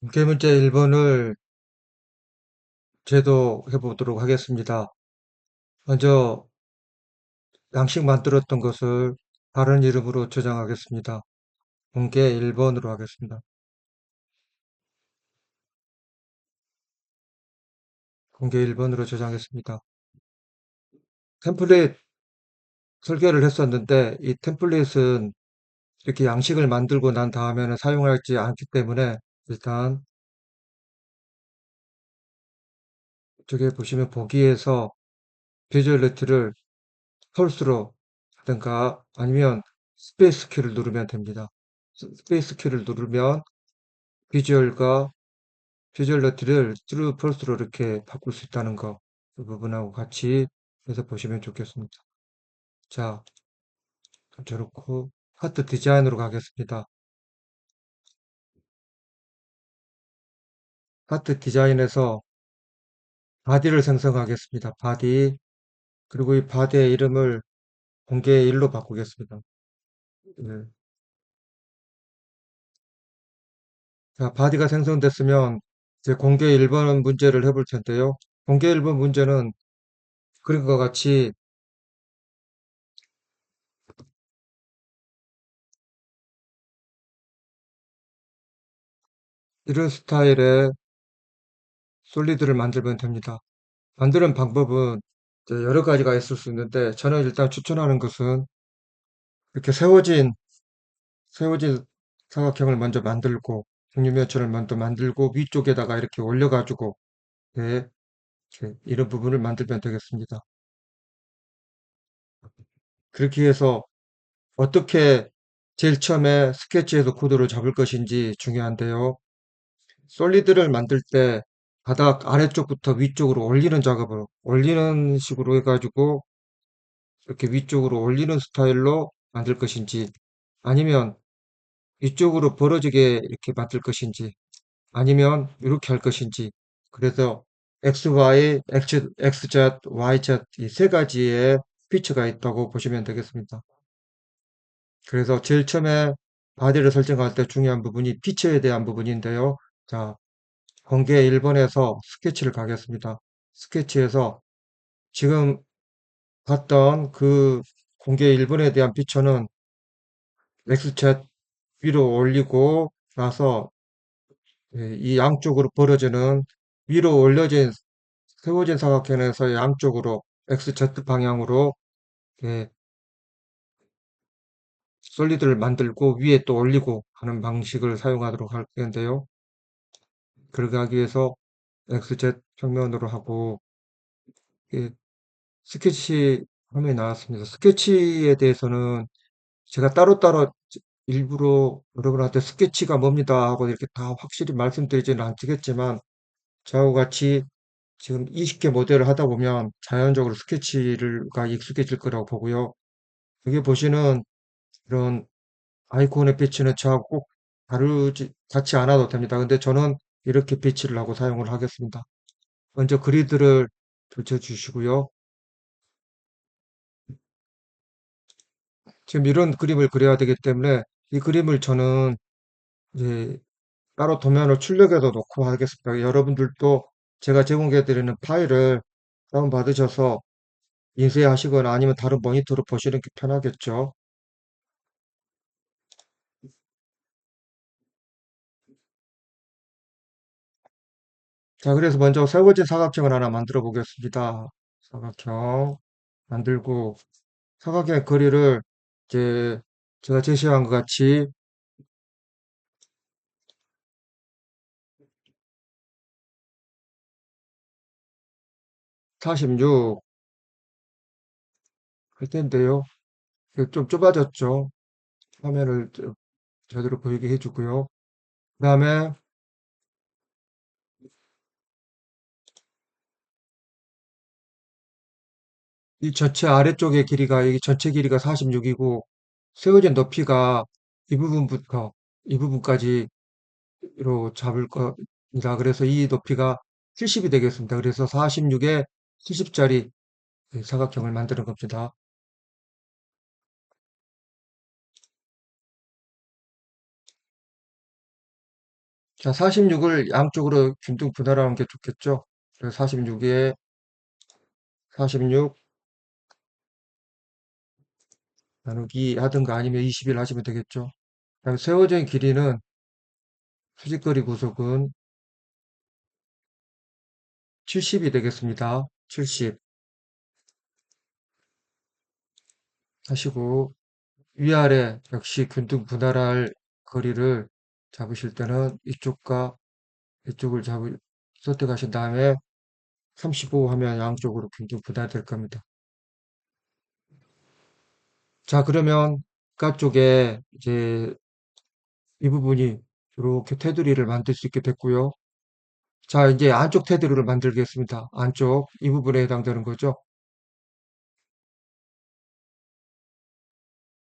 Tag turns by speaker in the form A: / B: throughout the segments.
A: 문제 문제 1번을 제도해 보도록 하겠습니다. 먼저 양식 만들었던 것을 다른 이름으로 저장하겠습니다. 공개 1번으로 하겠습니다. 공개 1번으로 저장했습니다. 템플릿 설계를 했었는데 이 템플릿은 이렇게 양식을 만들고 난 다음에는 사용하지 않기 때문에 일단 저기 보시면 보기에서 비주얼리티를 펄스로 하든가 아니면 스페이스 키를 누르면 됩니다. 스페이스 키를 누르면 비주얼과 비주얼러티를 트루 펄스로 이렇게 바꿀 수 있다는 거, 그 부분하고 같이 해서 보시면 좋겠습니다. 자, 저렇고 파트 디자인으로 가겠습니다. 파트 디자인에서 바디를 생성하겠습니다. 바디, 그리고 이 바디의 이름을 공개 1로 바꾸겠습니다. 네. 자, 바디가 생성됐으면 이제 공개 1번 문제를 해볼 텐데요. 공개 1번 문제는 그림과 같이 이런 스타일의 솔리드를 만들면 됩니다. 만드는 방법은 이제 여러 가지가 있을 수 있는데 저는 일단 추천하는 것은 이렇게 세워진 사각형을 먼저 만들고 육류면체를 먼저 만들고 위쪽에다가 이렇게 올려가지고 네, 이렇게 이런 부분을 만들면 되겠습니다. 그렇게 해서 어떻게 제일 처음에 스케치에서 코드를 잡을 것인지 중요한데요. 솔리드를 만들 때 바닥 아래쪽부터 위쪽으로 올리는 작업을 올리는 식으로 해가지고 이렇게 위쪽으로 올리는 스타일로 만들 것인지 아니면 위쪽으로 벌어지게 이렇게 만들 것인지 아니면 이렇게 할 것인지 그래서 XY, XZ, YZ 이 세 가지의 피처가 있다고 보시면 되겠습니다. 그래서 제일 처음에 바디를 설정할 때 중요한 부분이 피처에 대한 부분인데요. 자, 공개 1번에서 스케치를 가겠습니다. 스케치에서 지금 봤던 그 공개 1번에 대한 피처는 XZ 위로 올리고 나서 이 양쪽으로 벌어지는 위로 올려진 세워진 사각형에서 양쪽으로 XZ 방향으로 예, 솔리드를 만들고 위에 또 올리고 하는 방식을 사용하도록 할 텐데요. 그렇게 하기 위해서 XZ 평면으로 하고 예, 스케치 화면이 나왔습니다. 스케치에 대해서는 제가 따로따로 일부러 여러분한테 스케치가 뭡니다 하고 이렇게 다 확실히 말씀드리지는 않겠지만 저하고 같이 지금 20개 모델을 하다 보면 자연적으로 스케치가 익숙해질 거라고 보고요. 여기 보시는 이런 아이콘의 배치는 저하고 꼭 같이 않아도 됩니다. 근데 저는 이렇게 배치를 하고 사용을 하겠습니다. 먼저 그리드를 펼쳐주시고요. 지금 이런 그림을 그려야 되기 때문에 이 그림을 저는 이제 따로 도면을 출력해서 놓고 하겠습니다. 여러분들도 제가 제공해드리는 파일을 다운받으셔서 인쇄하시거나 아니면 다른 모니터로 보시는 게 편하겠죠. 자, 그래서 먼저 세워진 사각형을 하나 만들어 보겠습니다. 사각형 만들고 사각형의 거리를 이제 제가 제시한 것 같이 46 할 텐데요. 이게 좀 좁아졌죠. 화면을 제대로 보이게 해주고요. 그 다음에 이 전체 아래쪽의 길이가 이 전체 길이가 46이고 세워진 높이가 이 부분부터 이 부분까지로 잡을 겁니다. 그래서 이 높이가 70이 되겠습니다. 그래서 46에 70짜리 사각형을 만드는 겁니다. 자, 46을 양쪽으로 균등 분할하는 게 좋겠죠? 그래서 46에 46 나누기 하든가 아니면 21 하시면 되겠죠? 그다음에 세워진 길이는 수직거리 구속은 70이 되겠습니다. 70 하시고 위아래 역시 균등 분할할 거리를 잡으실 때는 이쪽과 이쪽을 선택하신 다음에 35 하면 양쪽으로 균등 분할될 겁니다. 자, 그러면 바깥쪽에 이제 이 부분이 이렇게 테두리를 만들 수 있게 됐고요. 자, 이제 안쪽 테두리를 만들겠습니다. 안쪽 이 부분에 해당되는 거죠.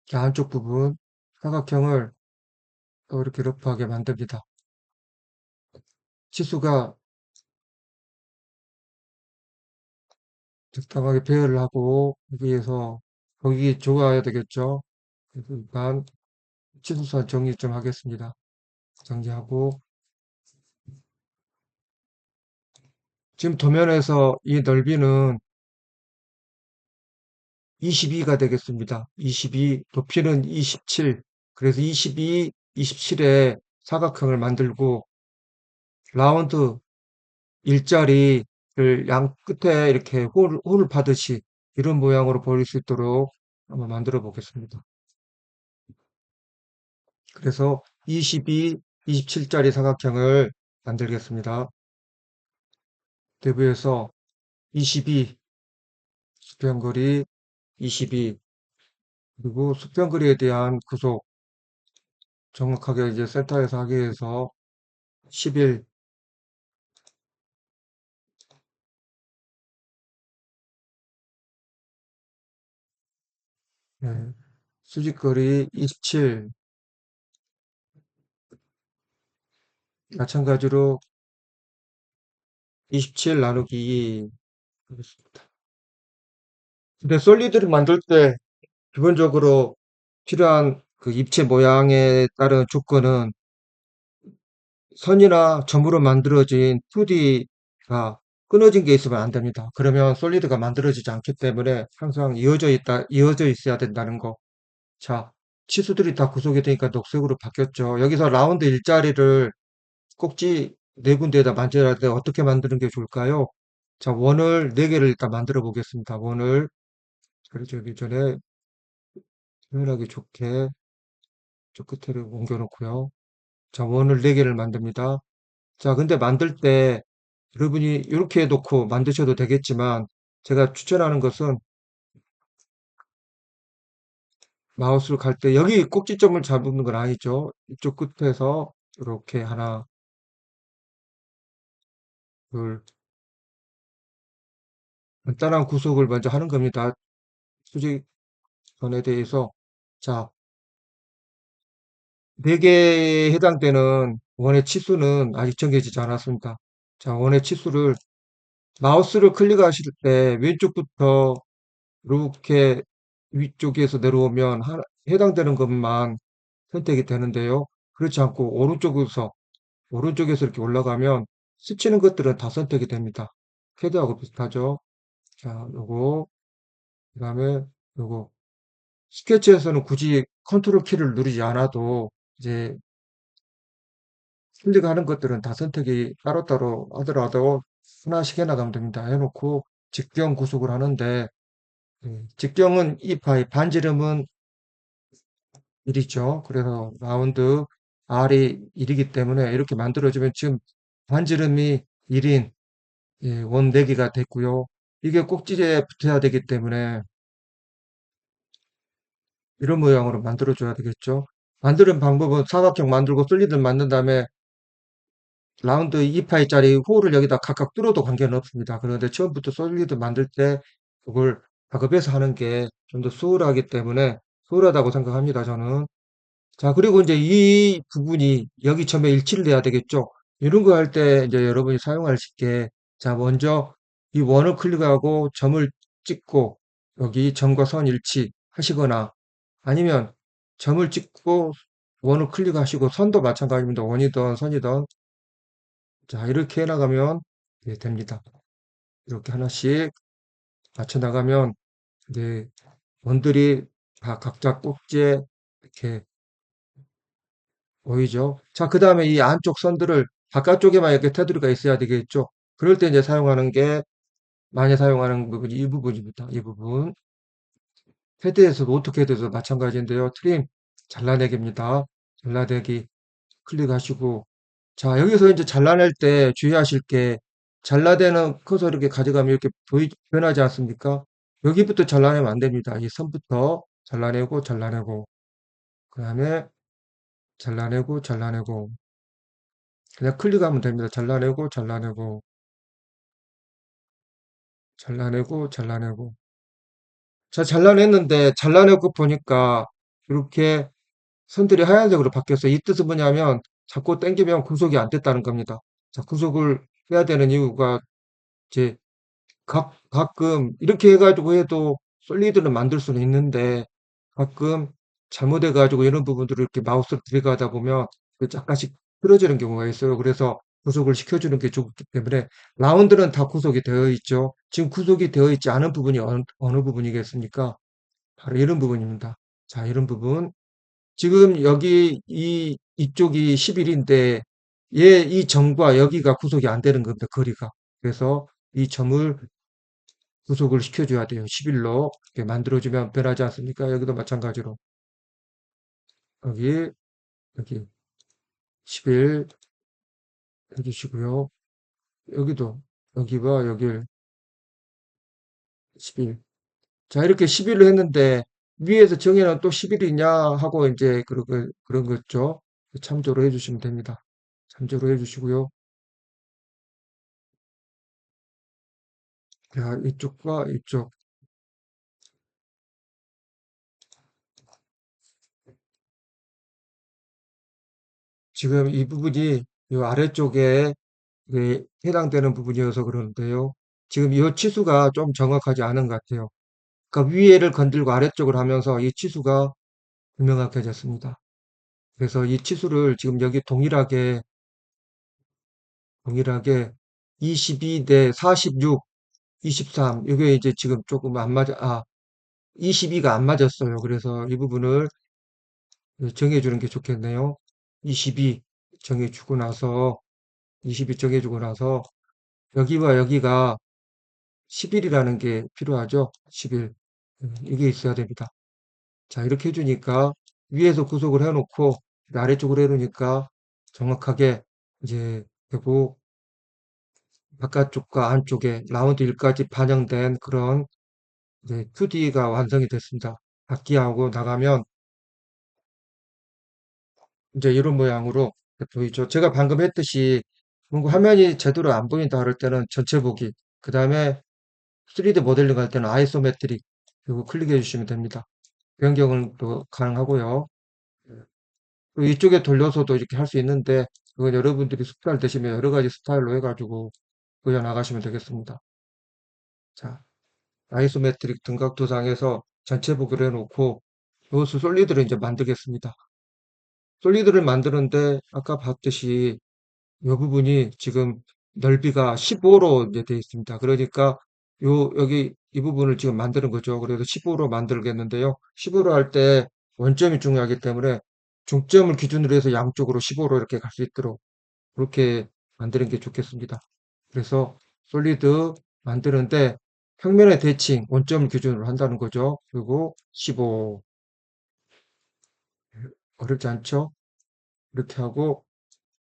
A: 자, 안쪽 부분 사각형을 이렇게 러프하게 만듭니다. 치수가 적당하게 배열을 하고 여기에서 거기 좋아야 되겠죠. 그래서 일단 치수선 정리 좀 하겠습니다. 정리하고 지금 도면에서 이 넓이는 22가 되겠습니다. 22, 높이는 27. 그래서 22, 27에 사각형을 만들고 라운드 일자리를 양 끝에 이렇게 홀을 파듯이 이런 모양으로 보일 수 있도록 한번 만들어 보겠습니다. 그래서 22, 27짜리 사각형을 만들겠습니다. 대부에서 22 수평거리 22 그리고 수평거리에 대한 구속 정확하게 이제 센터에서 하기 위해서 11 네. 수직거리 27 마찬가지로 27 나누기 2 그렇습니다. 근데 솔리드를 만들 때 기본적으로 필요한 그 입체 모양에 따른 조건은 선이나 점으로 만들어진 2D가 끊어진 게 있으면 안 됩니다. 그러면 솔리드가 만들어지지 않기 때문에 항상 이어져 있어야 된다는 거. 자, 치수들이 다 구속이 되니까 녹색으로 바뀌었죠. 여기서 라운드 일자리를 꼭지 네 군데에다 만들어야 돼. 어떻게 만드는 게 좋을까요? 자, 원을 4개를 일단 만들어 보겠습니다. 원을 그려주기 전에 표현하기 좋게 저 끝에를 옮겨 놓고요. 자, 원을 4개를 만듭니다. 자, 근데 만들 때 여러분이 이렇게 놓고 만드셔도 되겠지만 제가 추천하는 것은 마우스를 갈 때 여기 꼭지점을 잡는 건 아니죠. 이쪽 끝에서 이렇게 하나, 둘, 간단한 구속을 먼저 하는 겁니다. 수직선에 대해서. 자, 4개에 해당되는 원의 치수는 아직 정해지지 않았습니다. 자, 원의 치수를 마우스를 클릭하실 때 왼쪽부터 이렇게 위쪽에서 내려오면 해당되는 것만 선택이 되는데요. 그렇지 않고 오른쪽에서 이렇게 올라가면 스치는 것들은 다 선택이 됩니다. 캐드하고 비슷하죠. 자, 요거, 그 다음에 요거. 스케치에서는 굳이 컨트롤 키를 누르지 않아도 이제 클릭하는 것들은 다 선택이 따로따로 하더라도 하나씩 해나가면 됩니다. 해놓고 직경 구속을 하는데 직경은 이 파이, 반지름은 1이죠. 그래서 라운드 R이 1이기 때문에 이렇게 만들어주면 지금 반지름이 1인 원 4개가 됐고요. 이게 꼭지에 붙어야 되기 때문에 이런 모양으로 만들어줘야 되겠죠. 만드는 방법은 사각형 만들고 솔리드 만든 다음에 라운드 2파이짜리 홀을 여기다 각각 뚫어도 관계는 없습니다. 그런데 처음부터 솔리드 만들 때 그걸 작업해서 하는 게 좀 더 수월하기 때문에 수월하다고 생각합니다. 저는. 자, 그리고 이제 이 부분이 여기 처음에 일치를 해야 되겠죠. 이런 거 할 때 이제 여러분이 사용할 수 있게 자, 먼저 이 원을 클릭하고 점을 찍고 여기 점과 선 일치 하시거나 아니면 점을 찍고 원을 클릭하시고 선도 마찬가지입니다. 원이든 선이든 자, 이렇게 해나가면 됩니다. 이렇게 하나씩 맞춰 나가면 이제 원들이 다 각자 꼭지에 이렇게 보이죠? 자, 그 다음에 이 안쪽 선들을 바깥쪽에만 이렇게 테두리가 있어야 되겠죠? 그럴 때 이제 사용하는 게, 많이 사용하는 부분이 이 부분입니다. 이 부분. 패드에서도, 오토캐드에서 마찬가지인데요. 트림, 잘라내기입니다. 잘라내기 클릭하시고. 자, 여기서 이제 잘라낼 때 주의하실 게, 잘라내는 커서 이렇게 가져가면 이렇게 변하지 않습니까? 여기부터 잘라내면 안 됩니다. 이 선부터 잘라내고, 잘라내고. 그 다음에 잘라내고, 잘라내고. 그냥 클릭하면 됩니다. 잘라내고, 잘라내고, 잘라내고, 잘라내고. 자, 잘라냈는데, 잘라내고 보니까, 이렇게 선들이 하얀색으로 바뀌었어요. 이 뜻은 뭐냐면, 자꾸 당기면 구속이 안 됐다는 겁니다. 자, 구속을 해야 되는 이유가, 이제, 가끔, 이렇게 해가지고 해도 솔리드를 만들 수는 있는데, 가끔 잘못해가지고 이런 부분들을 이렇게 마우스로 들어가다 보면, 약간씩 틀어지는 경우가 있어요. 그래서 구속을 시켜주는 게 좋기 때문에, 라운드는 다 구속이 되어 있죠. 지금 구속이 되어 있지 않은 부분이 어느 부분이겠습니까? 바로 이런 부분입니다. 자, 이런 부분. 지금 여기 이쪽이 11인데 얘 이 점과 여기가 구속이 안 되는 겁니다. 거리가. 그래서 이 점을 구속을 시켜줘야 돼요. 11로 이렇게 만들어주면 변하지 않습니까? 여기도 마찬가지로 여기 여기 11 해주시고요. 여기도 여기와 여길 11. 자, 이렇게 11로 했는데 위에서 정의는 또 11이냐 하고 이제 그런 거죠. 참조로 해주시면 됩니다. 참조로 해주시고요. 자, 이쪽과 이쪽. 지금 이 부분이 이 아래쪽에 해당되는 부분이어서 그러는데요. 지금 이 치수가 좀 정확하지 않은 것 같아요. 그러니까 위에를 건들고 아래쪽을 하면서 이 치수가 분명하게졌습니다. 그래서 이 치수를 지금 여기 동일하게 22 대 46, 23. 이게 이제 지금 조금 안 맞아, 22가 안 맞았어요. 그래서 이 부분을 정해주는 게 좋겠네요. 22 정해주고 나서, 22 정해주고 나서, 여기와 여기가 10일이라는 게 필요하죠. 10일. 이게 있어야 됩니다. 자, 이렇게 해주니까 위에서 구속을 해놓고 아래쪽으로 해놓으니까 정확하게 이제 되고 바깥쪽과 안쪽에 라운드 1까지 반영된 그런 이제 2D가 완성이 됐습니다. 바퀴하고 나가면 이제 이런 모양으로 보이죠. 제가 방금 했듯이 뭔가 화면이 제대로 안 보인다 할 때는 전체 보기, 그 다음에 3D 모델링 할 때는 아이소메트릭 이거 클릭해 주시면 됩니다. 변경은 또 가능하고요. 또 이쪽에 돌려서도 이렇게 할 수 있는데 그건 여러분들이 숙달 되시면 여러 가지 스타일로 해가지고 그려 나가시면 되겠습니다. 자, 아이소메트릭 등각 도상에서 전체 보기로 해놓고 요수 솔리드를 이제 만들겠습니다. 솔리드를 만드는데 아까 봤듯이 이 부분이 지금 넓이가 15로 이제 되어 있습니다. 그러니까 여기 이 부분을 지금 만드는 거죠. 그래서 15로 만들겠는데요. 15로 할 때 원점이 중요하기 때문에 중점을 기준으로 해서 양쪽으로 15로 이렇게 갈 수 있도록 그렇게 만드는 게 좋겠습니다. 그래서 솔리드 만드는데 평면의 대칭 원점을 기준으로 한다는 거죠. 그리고 15 어렵지 않죠? 이렇게 하고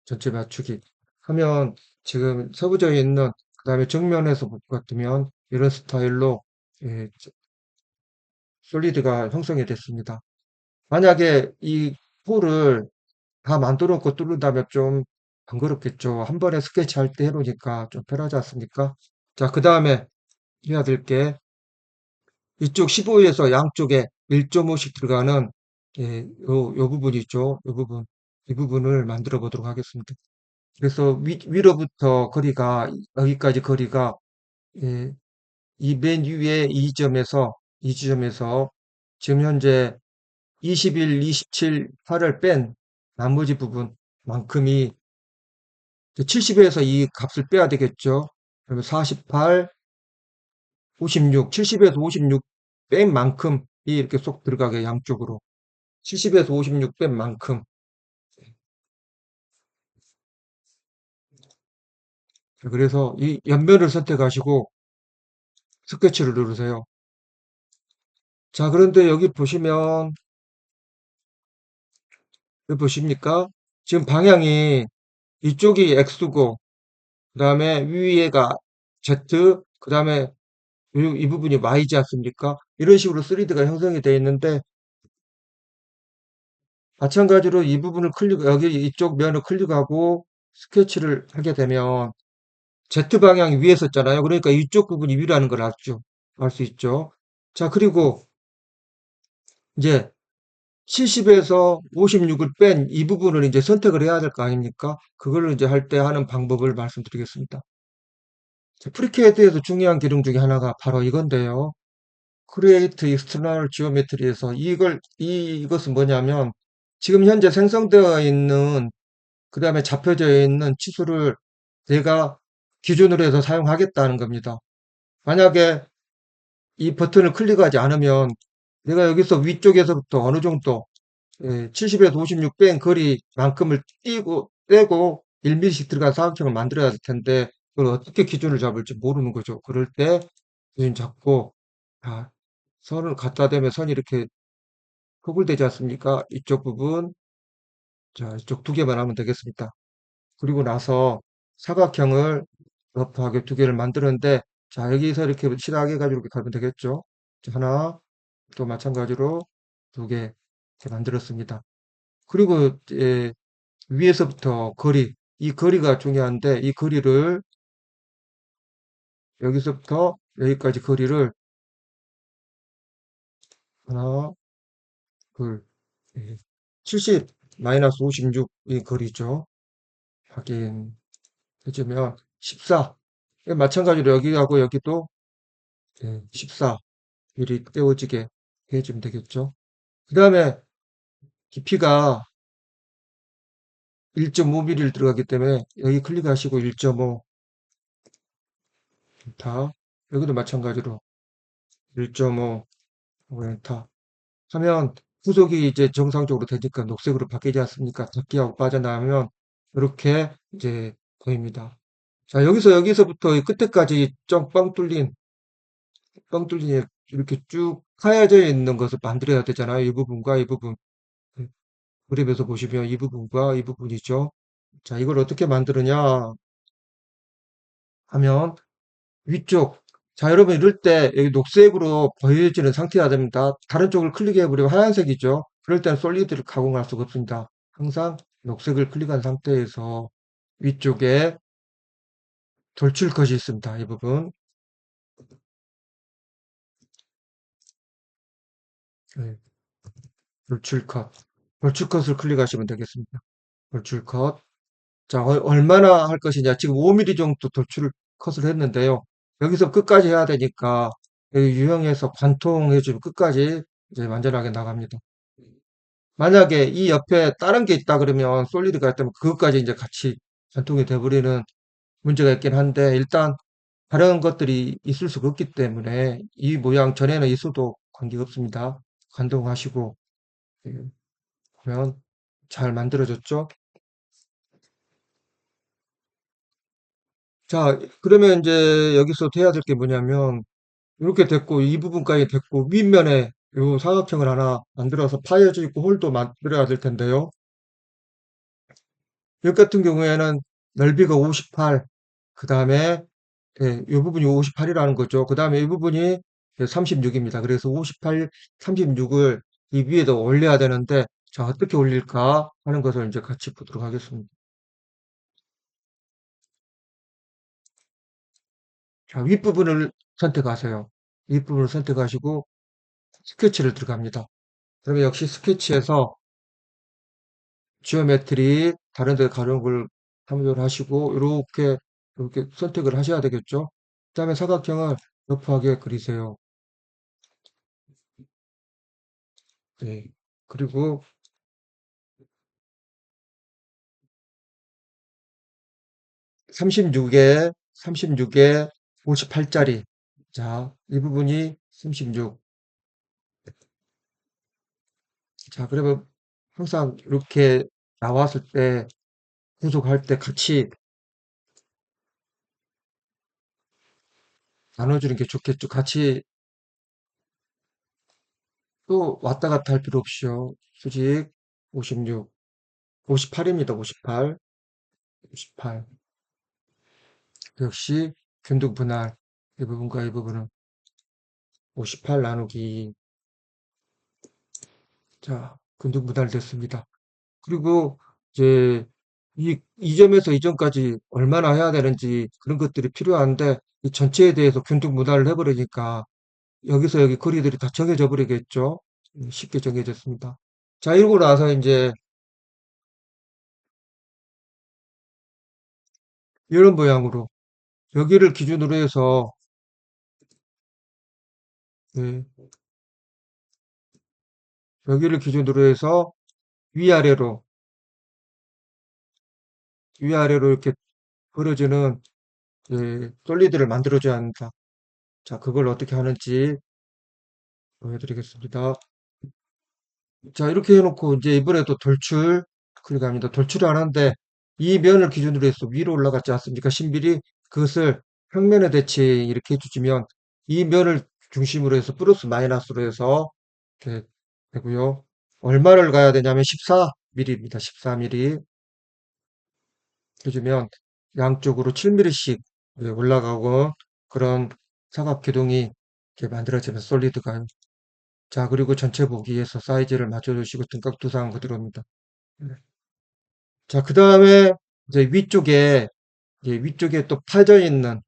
A: 전체 맞추기 하면 지금 서부적에 있는 그 다음에 정면에서 볼 것 같으면 이런 스타일로 예, 솔리드가 형성이 됐습니다. 만약에 이 폴을 다 만들어 놓고 뚫는다면 좀 번거롭겠죠. 한 번에 스케치 할 때 해놓으니까 좀 편하지 않습니까? 자, 그 다음에 해야 될 게 이쪽 15에서 양쪽에 1.5씩 들어가는 요 부분 있죠. 요 부분. 이 부분을 만들어 보도록 하겠습니다. 그래서 위로부터 거리가 여기까지 거리가 예, 이 맨 위에 이 지점에서 지금 현재 21, 27, 8을 뺀 나머지 부분만큼이 70에서 이 값을 빼야 되겠죠. 그러면 48, 56, 70에서 56 뺀 만큼이 이렇게 쏙 들어가게 양쪽으로. 70에서 56 뺀 만큼. 그래서 이 옆면을 선택하시고 스케치를 누르세요. 자, 그런데 여기 보십니까? 지금 방향이 이쪽이 X고, 그 다음에 위에가 Z, 그 다음에 이 부분이 Y지 않습니까? 이런 식으로 3D가 형성이 되어 있는데, 마찬가지로 이 부분을 여기 이쪽 면을 클릭하고 스케치를 하게 되면 Z 방향이 위에 있었잖아요. 그러니까 이쪽 부분이 위라는 걸 알죠. 알 수 있죠. 자, 그리고 이제 70에서 56을 뺀 이 부분을 이제 선택을 해야 될 거 아닙니까? 그걸 이제 할 때 하는 방법을 말씀드리겠습니다. 프리캐드에서 중요한 기능 중에 하나가 바로 이건데요. Create External Geometry에서 이것은 뭐냐면 지금 현재 생성되어 있는 그 다음에 잡혀져 있는 치수를 내가 기준으로 해서 사용하겠다는 겁니다. 만약에 이 버튼을 클릭하지 않으면 내가 여기서 위쪽에서부터 어느 정도 70에서 56 뺀 거리만큼을 떼고 1mm씩 들어간 사각형을 만들어야 될 텐데 그걸 어떻게 기준을 잡을지 모르는 거죠. 그럴 때 기준 잡고 아, 선을 갖다 대면 선이 이렇게 구불되지 않습니까? 이쪽 부분 자 이쪽 두 개만 하면 되겠습니다. 그리고 나서 사각형을 러프하게 두 개를 만드는데 자 여기서 이렇게 시작해 가지고 이렇게 가면 되겠죠. 자, 하나 또 마찬가지로 두 개 이렇게 만들었습니다. 그리고 위에서부터 이 거리가 중요한데 이 거리를 여기서부터 여기까지 거리를 하나, 둘, 70 마이너스 56이 거리죠. 확인해주면 14. 마찬가지로 여기하고 여기도 14 미리 떼어지게 해주면 되겠죠. 그 다음에 깊이가 1.5mm를 들어가기 때문에 여기 클릭하시고 1.5 엔터 여기도 마찬가지로 1.5 엔터 하면 후속이 이제 정상적으로 되니까 녹색으로 바뀌지 않습니까? 닫기하고 빠져나가면 이렇게 이제 보입니다. 자, 여기서부터 이 끝에까지 뻥 뚫린 이렇게 쭉 하얘져 있는 것을 만들어야 되잖아요. 이 부분과 이 부분. 네, 그림에서 보시면 이 부분과 이 부분이죠. 자, 이걸 어떻게 만드느냐 하면 위쪽. 자, 여러분 이럴 때 여기 녹색으로 보여지는 상태여야 됩니다. 다른 쪽을 클릭해버리면 하얀색이죠. 그럴 때는 솔리드를 가공할 수가 없습니다. 항상 녹색을 클릭한 상태에서 위쪽에 돌출 컷이 있습니다. 이 부분. 네, 돌출컷. 돌출컷을 클릭하시면 되겠습니다. 돌출컷. 자, 얼마나 할 것이냐. 지금 5mm 정도 돌출 컷을 했는데요. 여기서 끝까지 해야 되니까 여기 유형에서 관통해주면 끝까지 이제 완전하게 나갑니다. 만약에 이 옆에 다른 게 있다 그러면 솔리드가 있다면 그것까지 이제 같이 관통이 돼버리는 문제가 있긴 한데 일단 다른 것들이 있을 수가 없기 때문에 이 모양 전에는 있어도 관계없습니다. 관통하시고 예, 보면 잘 만들어졌죠? 자, 그러면 이제 여기서 해야 될 게 뭐냐면 이렇게 됐고 이 부분까지 됐고 윗면에 요 사각형을 하나 만들어서 파여져 있고 홀도 만들어야 될 텐데요. 여기 같은 경우에는 넓이가 58, 그 다음에 이 부분이 58이라는 거죠. 그 다음에 이 부분이 36입니다. 그래서 58, 36을 이 위에다 올려야 되는데 자 어떻게 올릴까 하는 것을 이제 같이 보도록 하겠습니다. 자 윗부분을 선택하세요. 윗부분을 선택하시고 스케치를 들어갑니다. 그러면 역시 스케치에서 지오메트리 다른 데 가려운 걸 참조를 하시고 이렇게 선택을 하셔야 되겠죠. 그 다음에 사각형을 러프하게 그리세요. 네. 그리고 36에 58짜리. 자, 이 부분이 36. 자, 그러면 항상 이렇게 나왔을 때, 구속할 때 같이 나눠주는 게 좋겠죠. 같이 또 왔다 갔다 할 필요 없이요. 수직 56, 58입니다. 58, 58. 역시 균등 분할 이 부분과 이 부분은 58 나누기. 자, 균등 분할됐습니다. 그리고 이제 이 점에서 이 점까지 얼마나 해야 되는지 그런 것들이 필요한데 이 전체에 대해서 균등 분할을 해버리니까 여기서 여기 거리들이 다 정해져 버리겠죠. 쉽게 정해졌습니다. 자, 이러고 나서 이제 이런 모양으로 여기를 기준으로 해서 네, 여기를 기준으로 해서 위아래로 위아래로 이렇게 벌어지는 솔리드를 만들어줘야 합니다. 자, 그걸 어떻게 하는지 보여드리겠습니다. 자, 이렇게 해놓고 이제 이번에도 돌출 클릭합니다. 돌출을 하는데 이 면을 기준으로 해서 위로 올라갔지 않습니까? 신비리 그것을 평면의 대칭 이렇게 해주시면 이 면을 중심으로 해서 플러스 마이너스로 해서 이렇게 되고요. 얼마를 가야 되냐면 14mm입니다. 14mm 해주면 양쪽으로 7mm씩 올라가고 그런 사각 기둥이 이렇게 만들어지는 솔리드가요. 자, 그리고 전체 보기에서 사이즈를 맞춰주시고 등각 두상 그대로입니다. 네. 자, 그 다음에 이제 위쪽에 또 파져 있는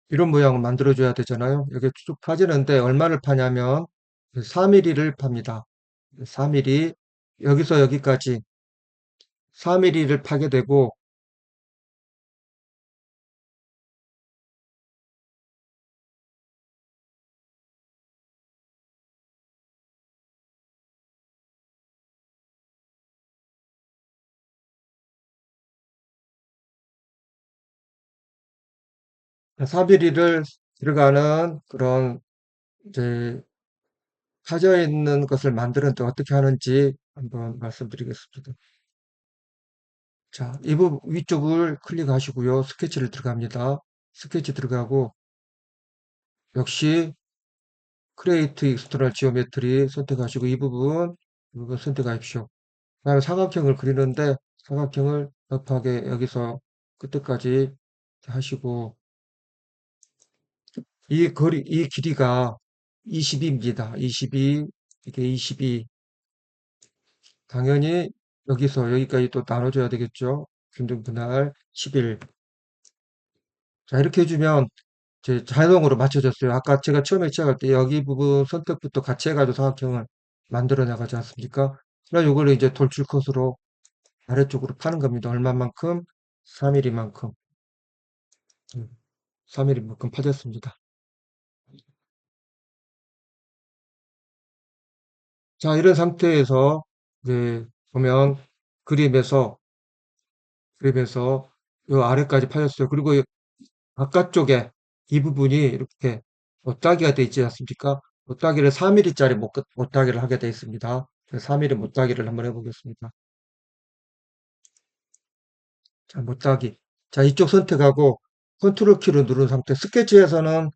A: 이런 모양을 만들어줘야 되잖아요. 여기 쭉 파지는데 얼마를 파냐면 4mm를 팝니다. 4mm, 여기서 여기까지 4mm를 파게 되고 4mm를 들어가는 그런 이제 파져 있는 것을 만드는데 어떻게 하는지 한번 말씀드리겠습니다. 자, 이 부분 위쪽을 클릭하시고요. 스케치를 들어갑니다. 스케치 들어가고 역시 크레이트 익스트럴 지오메트리 선택하시고 이 부분 선택하십시오. 그다음에 사각형을 그리는데 사각형을 곱하게 여기서 끝에까지 하시고 이 길이가 22입니다. 22, 이게 22. 당연히 여기서 여기까지 또 나눠줘야 되겠죠. 균등 분할 11. 자, 이렇게 해주면 이제 자동으로 맞춰졌어요. 아까 제가 처음에 시작할 때 여기 부분 선택부터 같이 해가지고 사각형을 만들어 나가지 않습니까? 그럼 이거를 이제 돌출 컷으로 아래쪽으로 파는 겁니다. 얼마만큼? 3mm만큼. 3mm만큼 파졌습니다. 자, 이런 상태에서 이제 보면 그림에서 그림에서 요 아래까지 파졌어요. 그리고 바깥쪽에 이 부분이 이렇게 못따기가 되어 있지 않습니까? 못따기를 4mm짜리 못따기를 하게 되어 있습니다. 4mm 못따기를 한번 해보겠습니다. 자, 못따기. 자, 이쪽 선택하고 컨트롤 키를 누른 상태. 스케치에서는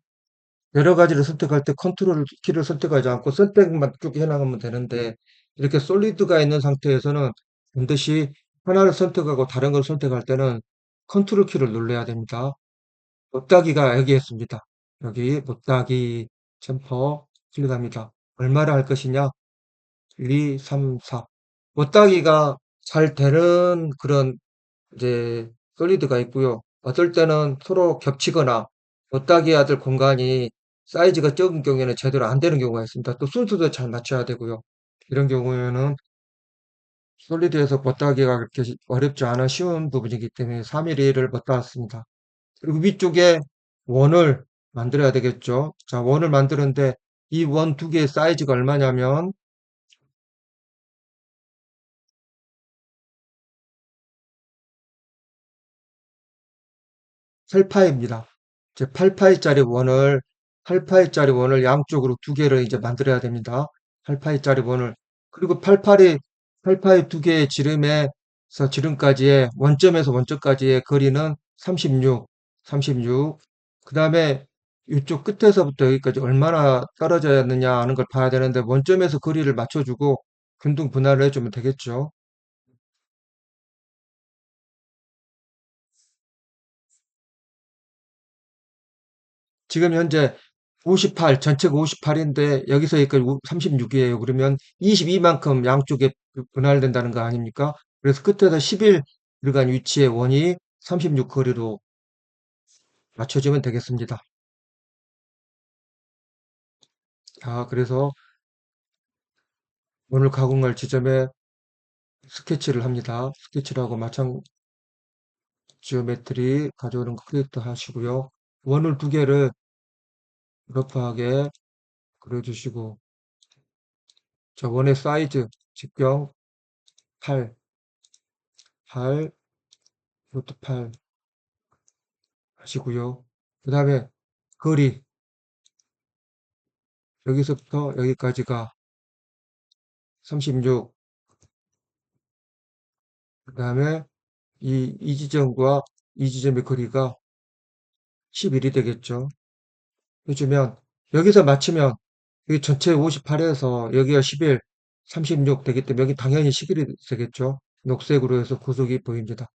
A: 여러 가지를 선택할 때 컨트롤 키를 선택하지 않고 선택만 쭉 해나가면 되는데 이렇게 솔리드가 있는 상태에서는 반드시 하나를 선택하고 다른 걸 선택할 때는 컨트롤 키를 눌러야 됩니다. 못따기가 여기 있습니다. 여기 못따기 챔퍼 클릭합니다. 얼마를 할 것이냐? 1, 2, 3, 4. 못따기가 잘 되는 그런 이제 솔리드가 있고요. 어떨 때는 서로 겹치거나 못따기해야 될 공간이 사이즈가 적은 경우에는 제대로 안 되는 경우가 있습니다. 또 순서도 잘 맞춰야 되고요. 이런 경우에는 솔리드에서 못따기가 그렇게 어렵지 않은 쉬운 부분이기 때문에 3mm를 못따왔습니다. 그리고 위쪽에 원을 만들어야 되겠죠. 자, 원을 만드는데 이 원 두 개의 사이즈가 얼마냐면 8파입니다. 이제 8파이짜리 원을 양쪽으로 두 개를 이제 만들어야 됩니다. 8파이짜리 원을. 그리고 8파이 두 개의 지름에서 지름까지의 원점에서 원점까지의 거리는 36. 그 다음에 이쪽 끝에서부터 여기까지 얼마나 떨어져야 하느냐 하는 걸 봐야 되는데 원점에서 거리를 맞춰주고 균등 분할을 해주면 되겠죠. 지금 현재 58, 전체가 58인데 여기서 여기까지 36이에요. 그러면 22만큼 양쪽에 분할된다는 거 아닙니까? 그래서 끝에서 11 들어간 위치의 원이 36 거리로 맞춰주면 되겠습니다. 자, 그래서 원을 가공할 지점에 스케치를 합니다. 스케치를 하고 마찬 지오메트리 가져오는 거 크리에이트 하시고요. 원을 두 개를 러프하게 그려주시고 자, 원의 사이즈 직경 8, 이것도 8 하시고요. 그 다음에 거리 여기서부터 여기까지가 36. 그 다음에 이 지점과 이 지점의 거리가 11이 되겠죠. 해주면 여기서 맞추면 여기 전체 58에서 여기가 11, 36 되기 때문에 여기 당연히 11이 되겠죠. 녹색으로 해서 구석이 보입니다.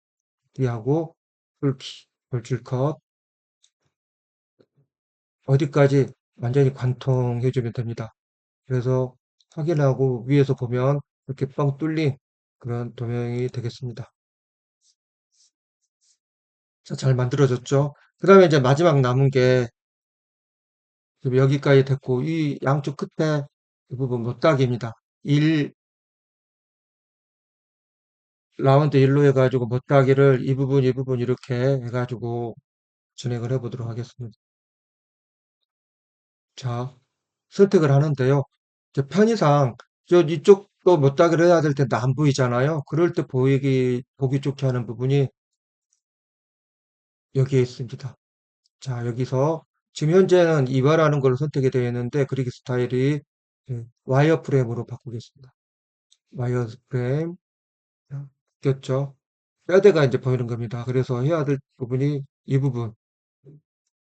A: 이하고 굵기, 벌줄 컷 어디까지 완전히 관통해주면 됩니다. 그래서 확인하고 위에서 보면 이렇게 뻥 뚫린 그런 도면이 되겠습니다. 자, 잘 만들어졌죠? 그 다음에 이제 마지막 남은 게 지금 여기까지 됐고 이 양쪽 끝에 이 부분 못따기입니다. 1 라운드 1로 해가지고 못따기를 이 부분 이렇게 해가지고 진행을 해보도록 하겠습니다. 자, 선택을 하는데요. 저 편의상 저 이쪽도 못따기를 해야 될 텐데 안 보이잖아요. 그럴 때 보기 좋게 하는 부분이 여기에 있습니다. 자, 여기서 지금 현재는 이발하는 걸로 선택이 되어 있는데 그리기 스타일이 와이어 프레임으로 바꾸겠습니다. 와이어 프레임 바뀌었죠. 뼈대가 이제 보이는 겁니다. 그래서 해야 될 부분이 이 부분,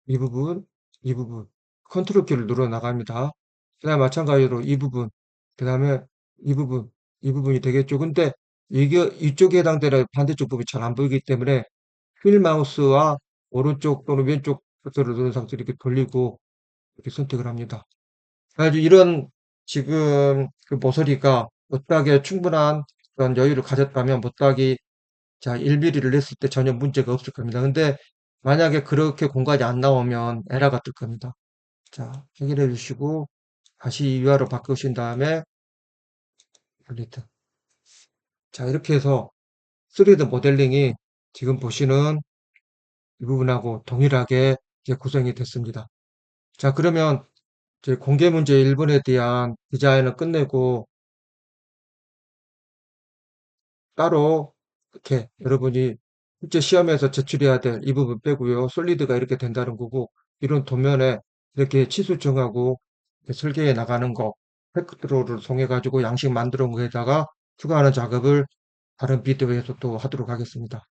A: 이 부분, 이 부분. 컨트롤 키를 눌러 나갑니다. 그 다음에 마찬가지로 이 부분, 그 다음에 이 부분, 이 부분이 되겠죠. 근데 이게 이쪽에 해당되는 반대쪽 부분이 잘 안 보이기 때문에 휠 마우스와 오른쪽 또는 왼쪽 버튼을 누른 상태로 이렇게 돌리고 이렇게 선택을 합니다. 아주 이런 지금 그 모서리가 못하게 충분한 그런 여유를 가졌다면 못하기 자 1mm를 냈을 때 전혀 문제가 없을 겁니다. 근데 만약에 그렇게 공간이 안 나오면 에러가 뜰 겁니다. 자, 확인해 주시고 다시 이하로 바꾸신 다음에 퀄리트. 자, 이렇게 해서 3D 모델링이 지금 보시는 이 부분하고 동일하게 이제 구성이 됐습니다. 자, 그러면 이제 공개 문제 1번에 대한 디자인을 끝내고 따로 이렇게 여러분이 실제 시험에서 제출해야 될 이 부분 빼고요. 솔리드가 이렇게 된다는 거고 이런 도면에 이렇게 치수 정하고 설계해 나가는 거 팩트로를 통해 가지고 양식 만들어 놓은 거에다가 추가하는 작업을 다른 비디오에서 또 하도록 하겠습니다.